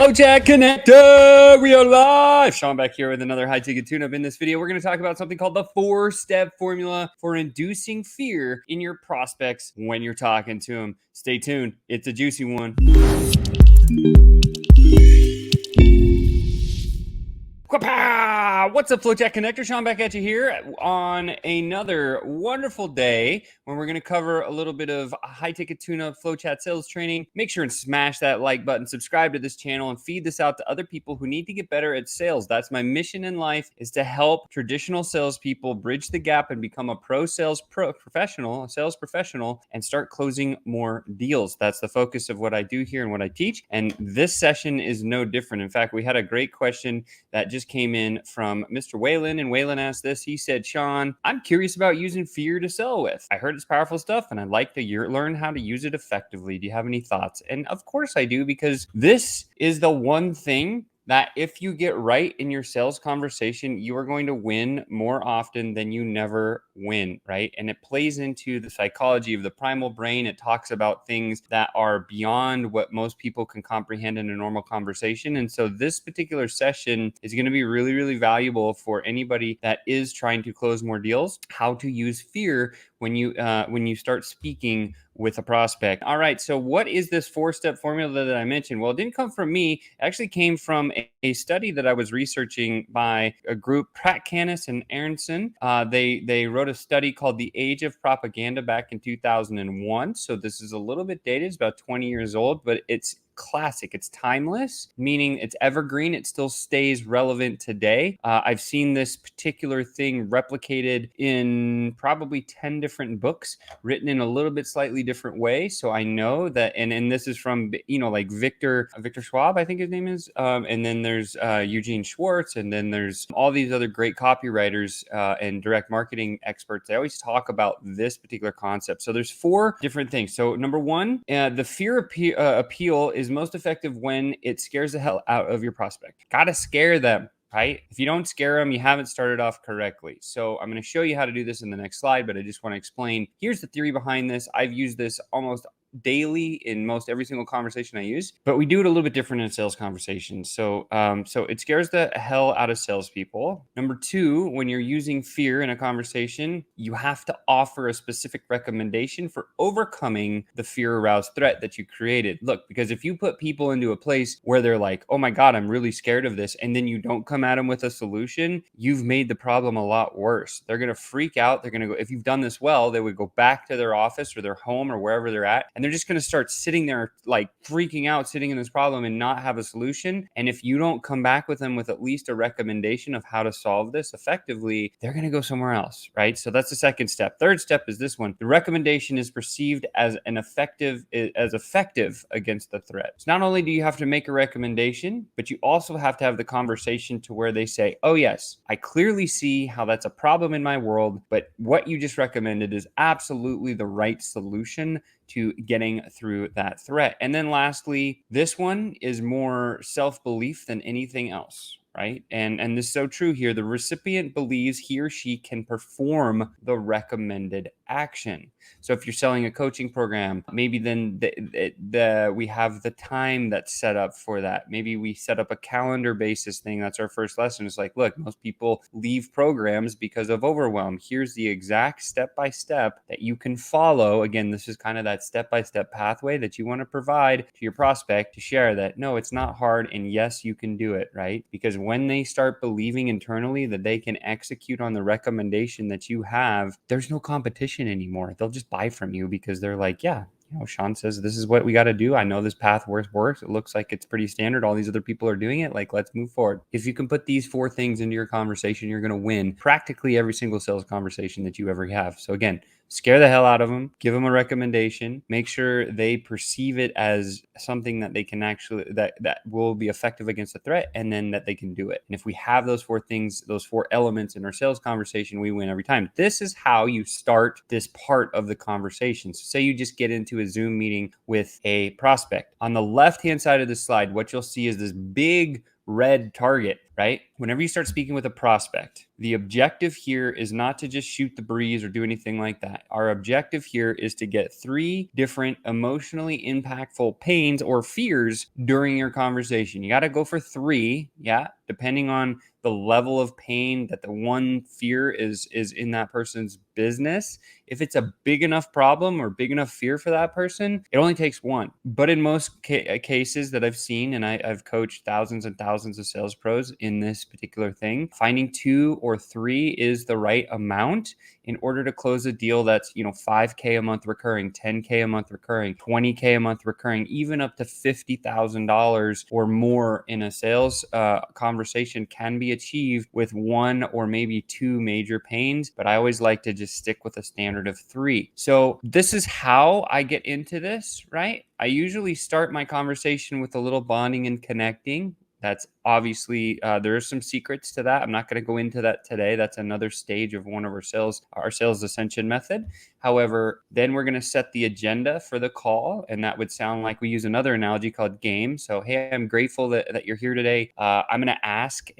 FlowChat connector. We are live. Sean back here with another high ticket tune up. In this video, we're going to talk about something called the 4-step formula for inducing fear in your prospects when you're talking to them. Stay tuned. It's a juicy one. What's up, FlowChat Connector? Sean back at you here on another wonderful day when we're going to cover a little bit of high-ticket tune-up FlowChat sales training. Make sure and smash that like button, subscribe to this channel, and feed this out to other people who need to get better at sales. That's my mission in life, is to help traditional salespeople bridge the gap and become a sales professional, and start closing more deals. That's the focus of what I do here and what I teach, and this session is no different. In fact, we had a great question that just came in from Mr. Whalen, and Whalen asked this. He said, Sean, I'm curious about using fear to sell with. I heard it's powerful stuff, and I'd like to learn how to use it effectively. Do you have any thoughts? And of course I do, because this is the one thing that if you get right in your sales conversation, you are going to win more often than you never win, right? And it plays into the psychology of the primal brain. It talks about things that are beyond what most people can comprehend in a normal conversation. And so this particular session is going to be really, really valuable for anybody that is trying to close more deals, how to use fear when you start speaking with a prospect. All right, so what is this 4-step formula that I mentioned? Well, it didn't come from me. It actually came from a study that I was researching by a group, Pratt, Canis, and Aronson. They wrote a study called The Age of Propaganda back in 2001. So this is a little bit dated. It's about 20 years old, but it's classic. It's timeless, meaning it's evergreen. It still stays relevant today. I've seen this particular thing replicated in probably 10 different books, written in a little bit slightly different way. So I know that, and this is from, like Victor Schwab, I think his name is. And then there's Eugene Schwartz, and then there's all these other great copywriters and direct marketing experts. They always talk about this particular concept. So there's 4 different things. So number 1, the fear appeal is most effective when it scares the hell out of your prospect. Gotta scare them, right? If you don't scare them, you haven't started off correctly. So I'm going to show you how to do this in the next slide, but I just want to explain. Here's the theory behind this. I've used this almost daily in most every single conversation I use, but we do it a little bit different in sales conversations. So it scares the hell out of salespeople. Number 2, when you're using fear in a conversation, you have to offer a specific recommendation for overcoming the fear aroused threat that you created. Look, because if you put people into a place where they're like, oh my God, I'm really scared of this, and then you don't come at them with a solution, you've made the problem a lot worse. They're going to freak out. They're going to go, if you've done this well, they would go back to their office or their home or wherever they're at, and they're just going to start sitting there like freaking out, sitting in this problem and not have a solution. And if you don't come back with them with at least a recommendation of how to solve this effectively, they're going to go somewhere else, right? So that's the second step. Third step is this one. The recommendation is perceived as effective against the threat. So not only do you have to make a recommendation, but you also have to have the conversation to where they say, oh yes, I clearly see how that's a problem in my world, but what you just recommended is absolutely the right solution to getting through that threat. And then lastly, this one is more self-belief than anything else, right? And this is so true here. The recipient believes he or she can perform the recommended action. So if you're selling a coaching program, maybe then we have the time that's set up for that. Maybe we set up a calendar basis thing. That's our first lesson. It's like, look, most people leave programs because of overwhelm. Here's the exact step-by-step that you can follow. Again, this is kind of that step-by-step pathway that you want to provide to your prospect to share that, no, it's not hard. And yes, you can do it, right? Because when they start believing internally that they can execute on the recommendation that you have, there's no competition anymore. They'll just buy from you because they're like, yeah, Sean says this is what we got to do. I know this path works. It looks like it's pretty standard. All these other people are doing it. Like, let's move forward. If you can put these 4 things into your conversation, you're going to win practically every single sales conversation that you ever have. So again, scare the hell out of them, give them a recommendation, make sure they perceive it as something that they can actually, that will be effective against the threat, and then that they can do it. And if we have those 4 things, those 4 elements in our sales conversation, we win every time. This is how you start this part of the conversation. So say you just get into a Zoom meeting with a prospect. On the left-hand side of the slide, what you'll see is this big red target, right? Whenever you start speaking with a prospect, the objective here is not to just shoot the breeze or do anything like that. Our objective here is to get 3 different emotionally impactful pains or fears during your conversation. You got to go for 3, yeah, depending on the level of pain that the one fear is in that person's business. If it's a big enough problem or big enough fear for that person, it only takes 1. But in most cases that I've seen, and I've coached thousands and thousands of sales pros in this particular thing, finding 2 or 3 is the right amount in order to close a deal that's, $5K a month recurring, $10K a month recurring, $20K a month recurring, even up to $50,000 or more in a sales conversation can be achieved with 1 or maybe 2 major pains. But I always like to just stick with a standard of 3. So this is how I get into this, right? I usually start my conversation with a little bonding and connecting. That's obviously, there are some secrets to that. I'm not going to go into that today. That's another stage of one of our sales ascension method. However, then we're going to set the agenda for the call. And that would sound like we use another analogy called game. So, hey, I'm grateful that you're here today. I'm going to ask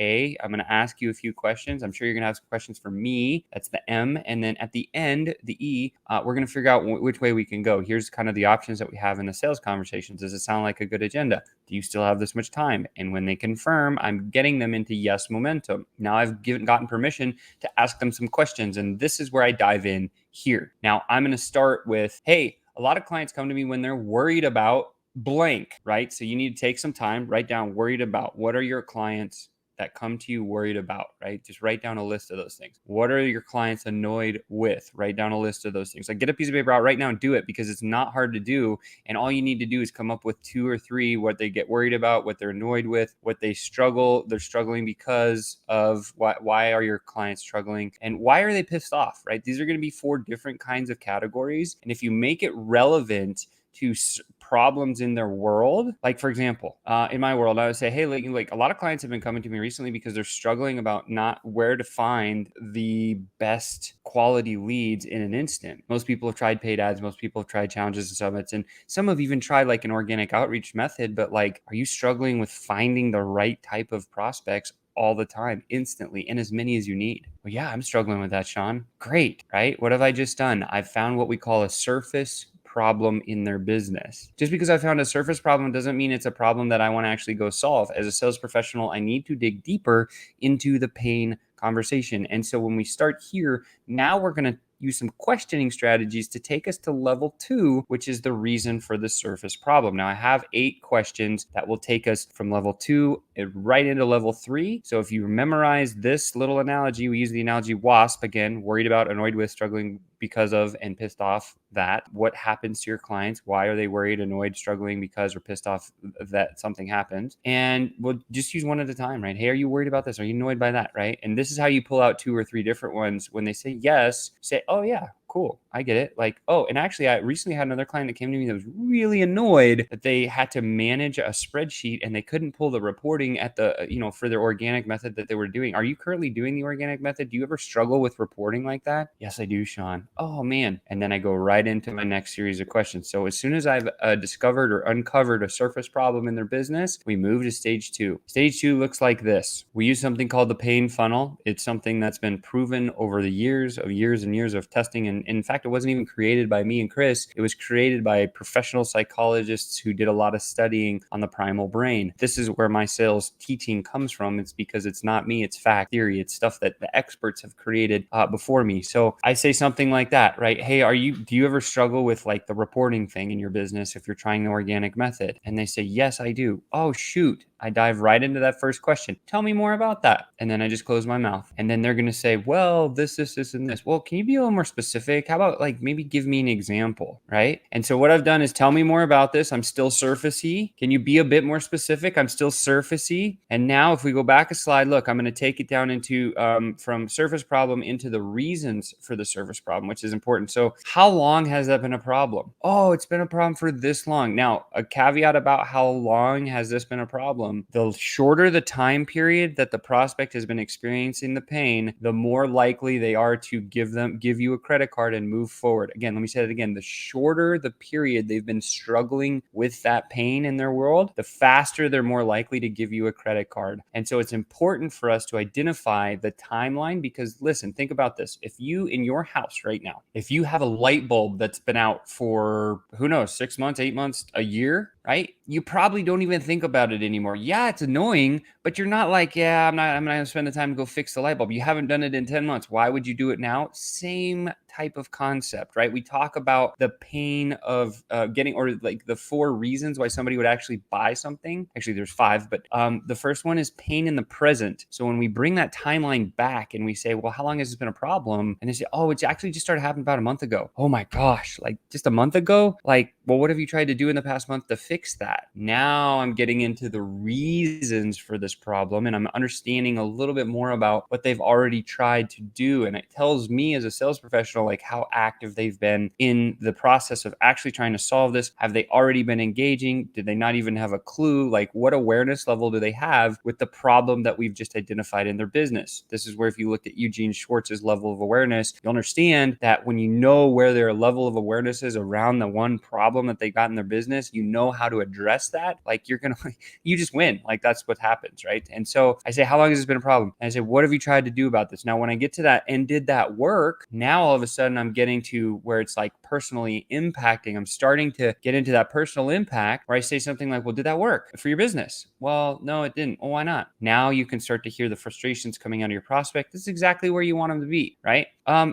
you a few questions. I'm sure you're going to have some questions for me. That's the M. And then at the end, the E, we're going to figure out which way we can go. Here's kind of the options that we have in the sales conversations. Does it sound like a good agenda? Do you still have this much time? And when they confirm, I'm getting them into yes momentum. Now I've gotten permission to ask them some questions. And this is where I dive in here. Now I'm going to start with, hey, a lot of clients come to me when they're worried about blank, right? So you need to take some time, write down worried about. What are your clients that come to you worried about, right? Just write down a list of those things. What are your clients annoyed with? Write down a list of those things. Like, get a piece of paper out right now and do it, because it's not hard to do. And all you need to do is come up with 2 or 3, what they get worried about, what they're annoyed with, what they're struggling because of. Why are your clients struggling? And why are they pissed off, right? These are going to be 4 different kinds of categories. And if you make it relevant to problems in their world, like for example, in my world, I would say, hey, like a lot of clients have been coming to me recently because they're struggling about not where to find the best quality leads in an instant. Most people have tried paid ads, most people have tried challenges and summits, and some have even tried like an organic outreach method. But like, are you struggling with finding the right type of prospects all the time, instantly, and as many as you need? Well, yeah, I'm struggling with that, Sean. Great, right? What have I just done? I've found what we call a surface problem in their business. Just because I found a surface problem doesn't mean it's a problem that I want to actually go solve. As a sales professional, I need to dig deeper into the pain conversation. And so when we start here, now we're going to use some questioning strategies to take us to level 2, which is the reason for the surface problem. Now I have 8 questions that will take us from level 2 right into level 3. So if you memorize this little analogy, we use the analogy WASP, again, worried about, annoyed with, struggling because of, and pissed off that. What happens to your clients? Why are they worried, annoyed, struggling because, or pissed off that something happened? And we'll just use one at a time, right? Hey, are you worried about this? Are you annoyed by that, right? And this is how you pull out 2 or 3 different ones. When they say yes, say, oh yeah, cool, I get it. Like, oh, and actually I recently had another client that came to me that was really annoyed that they had to manage a spreadsheet and they couldn't pull the reporting at the, for their organic method that they were doing. Are you currently doing the organic method? Do you ever struggle with reporting like that? Yes, I do, Sean. Oh man. And then I go right into my next series of questions. So as soon as I've discovered or uncovered a surface problem in their business, we move to stage 2. Stage 2 looks like this. We use something called the pain funnel. It's something that's been proven over the years and years of testing. And in fact, it wasn't even created by me and Chris. It was created by professional psychologists who did a lot of studying on the primal brain. This is where my sales teaching comes from. It's because it's not me, it's fact, theory. It's stuff that the experts have created before me. So I say something like that, right? Hey, do you ever struggle with like the reporting thing in your business if you're trying the organic method? And they say, yes, I do. Oh, shoot. I dive right into that first question. Tell me more about that. And then I just close my mouth. And then they're going to say, well, this, and this. Well, can you be a little more specific? How about like maybe give me an example, right? And so what I've done is tell me more about this. I'm still surfacey. Can you be a bit more specific? I'm still surfacey. And now if we go back a slide, look, I'm going to take it down into from surface problem into the reasons for the surface problem, which is important. So how long has that been a problem? Oh, it's been a problem for this long. Now, a caveat about how long has this been a problem problem, the shorter the time period that the prospect has been experiencing the pain, the more likely they are to give you a credit card and move forward. Again, let me say it again. The shorter the period they've been struggling with that pain in their world, the faster they're more likely to give you a credit card. And so it's important for us to identify the timeline because listen, think about this. If you in your house right now, if you have a light bulb that's been out for who knows, 6 months, 8 months, a year, right? You probably don't even think about it anymore. Yeah, it's annoying, but you're not like, yeah, I'm not gonna spend the time to go fix the light bulb. You haven't done it in 10 months. Why would you do it now? Same type of concept, right? We talk about the pain of getting, or like the 4 reasons why somebody would actually buy something. Actually, there's 5, but the first one is pain in the present. So when we bring that timeline back and we say, well, how long has this been a problem? And they say, oh, it's actually just started happening about a month ago. Oh my gosh, like just a month ago? Like, well, what have you tried to do in the past month to fix that? Now I'm getting into the reasons for this problem and I'm understanding a little bit more about what they've already tried to do. And it tells me as a sales professional, like how active they've been in the process of actually trying to solve this. Have they already been engaging? Did they not even have a clue? Like what awareness level do they have with the problem that we've just identified in their business? This is where if you looked at Eugene Schwartz's level of awareness, you'll understand that when you know where their level of awareness is around the one problem that they got in their business, you know how to address that. Like you just win. Like that's what happens, right? And so I say, how long has this been a problem? And I say, what have you tried to do about this? Now, when I get to that and did that work, now all of a sudden I'm getting to where it's like personally impacting. I'm starting to get into that personal impact where I say something like, well, did that work for your business? Well, no, it didn't. Well, why not? Now you can start to hear the frustrations coming out of your prospect. This is exactly where you want them to be, right?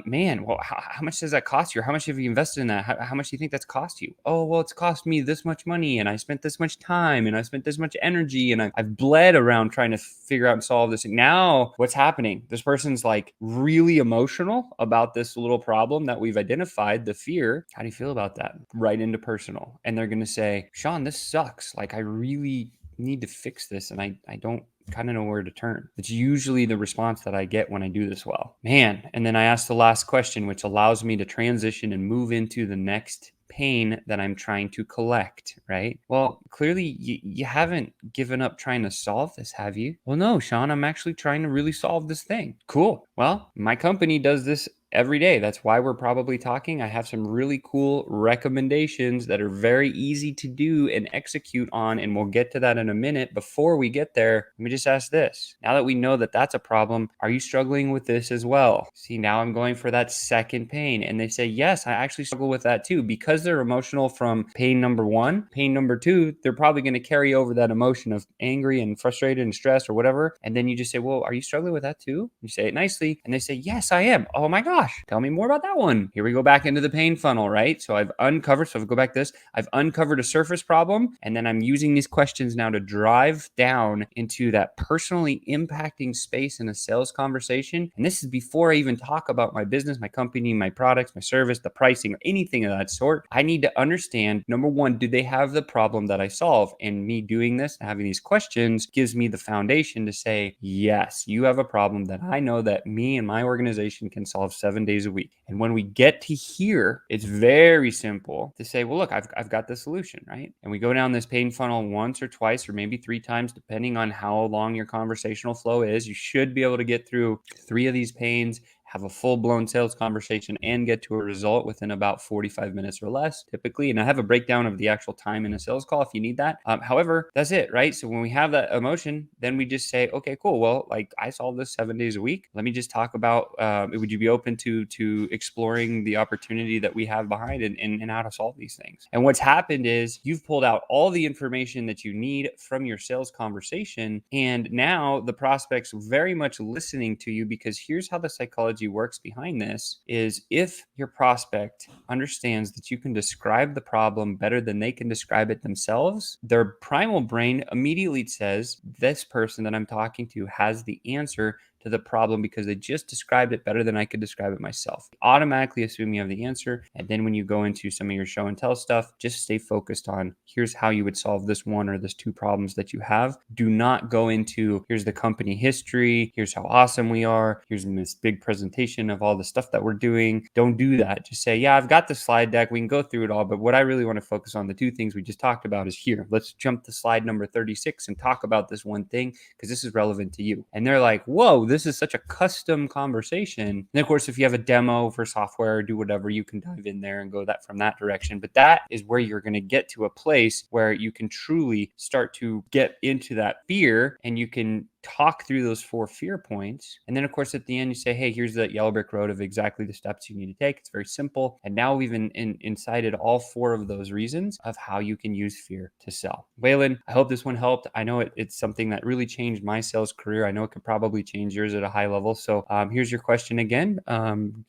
Man, well, how much does that cost you? Or how much have you invested in that? How much do you think that's cost you? Oh, well, it's cost me this much money and I spent this much time and I spent this much energy and I've bled around trying to figure out and solve this. And now what's happening? This person's like really emotional about this little problem that we've identified, the fear. How do you feel about that? Right into personal. And they're going to say, Sean, this sucks. Like I really need to fix this and I don't kind of know where to turn. It's usually the response that I get when I do this well. Man, and then I ask the last question, which allows me to transition and move into the next pain that I'm trying to collect, right? Well, clearly you haven't given up trying to solve this, have you? Well, no, Sean, I'm actually trying to really solve this thing. Cool. Well, my company does this every day. That's why we're probably talking. I have some really cool recommendations that are very easy to do and execute on, and we'll get to that in a minute. Before we get there, let me just ask this. Now that we know that that's a problem, are you struggling with this as well? See, now I'm going for that second pain. And they say, yes, I actually struggle with that too. Because they're emotional from pain number 1, pain number 2, they're probably going to carry over that emotion of angry and frustrated and stressed or whatever. And then you just say, well, are you struggling with that too? You say it nicely. And they say, yes, I am. Oh my gosh. Tell me more about that one. Here we go back into the pain funnel, right? So I've uncovered, so if I go back to this, I've uncovered a surface problem, and then I'm using these questions now to drive down into that personally impacting space in a sales conversation. And this is before I even talk about my business, my company, my products, my service, the pricing, or anything of that sort. I need to understand, number 1, do they have the problem that I solve? And me doing this, having these questions gives me the foundation to say, yes, you have a problem that I know that me and my organization can solve 7 days a week. And when we get to here, it's very simple to say, well, look, I've got the solution, right? And we go down this pain funnel once or twice or maybe 3 times, depending on how long your conversational flow is. You should be able to get through 3 of these pains, have a full-blown sales conversation, and get to a result within about 45 minutes or less, typically. And I have a breakdown of the actual time in a sales call if you need that. However, that's it, right? So when we have that emotion, then we just say, okay, cool. Well, like I solve this 7 days a week. Let me just talk about, would you be open to exploring the opportunity that we have behind it and how to solve these things? And what's happened is you've pulled out all the information that you need from your sales conversation. And now the prospect's very much listening to you, because here's how the psychology works behind this is if your prospect understands that you can describe the problem better than they can describe it themselves, their primal brain immediately says, this person that I'm talking to has the answer to the problem because they just described it better than I could describe it myself. Automatically assume you have the answer. And then when you go into some of your show and tell stuff, just stay focused on here's how you would solve this one or this two problems that you have. Do not go into here's the company history, here's how awesome we are, here's this big presentation of all the stuff that we're doing. Don't do that. Just say, yeah, I've got the slide deck. We can go through it all. But what I really want to focus on, the two things we just talked about, is here. Let's jump to slide number 36 and talk about this one thing because this is relevant to you. And they're like, whoa, this is such a custom conversation. And of course, if you have a demo for software or do whatever, you can dive in there and go that from that direction. But that is where you're going to get to a place where you can truly start to get into that fear and you can talk through those 4 fear points. And then of course, at the end, you say, hey, here's the yellow brick road of exactly the steps you need to take. It's very simple. And now we've incited all 4 of those reasons of how you can use fear to sell. Waylon, I hope this one helped. I know it's something that really changed my sales career. I know it could probably change yours at a high level. So here's your question again.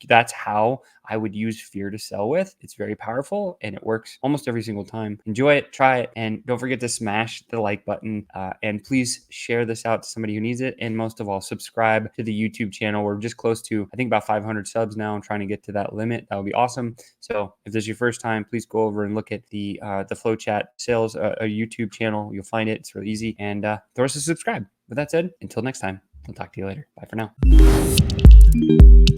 That's how I would use fear to sell with. It's very powerful and it works almost every single time. Enjoy it, try it, and don't forget to smash the like button. And please share this out to somebody who needs it. And most of all, subscribe to the YouTube channel. We're just close to, I think, about 500 subs now. I'm trying to get to that limit. That would be awesome. So if this is your first time, please go over and look at the FlowChat sales a YouTube channel. You'll find it. It's really easy. And throw us a subscribe. With that said, until next time, I'll talk to you later. Bye for now.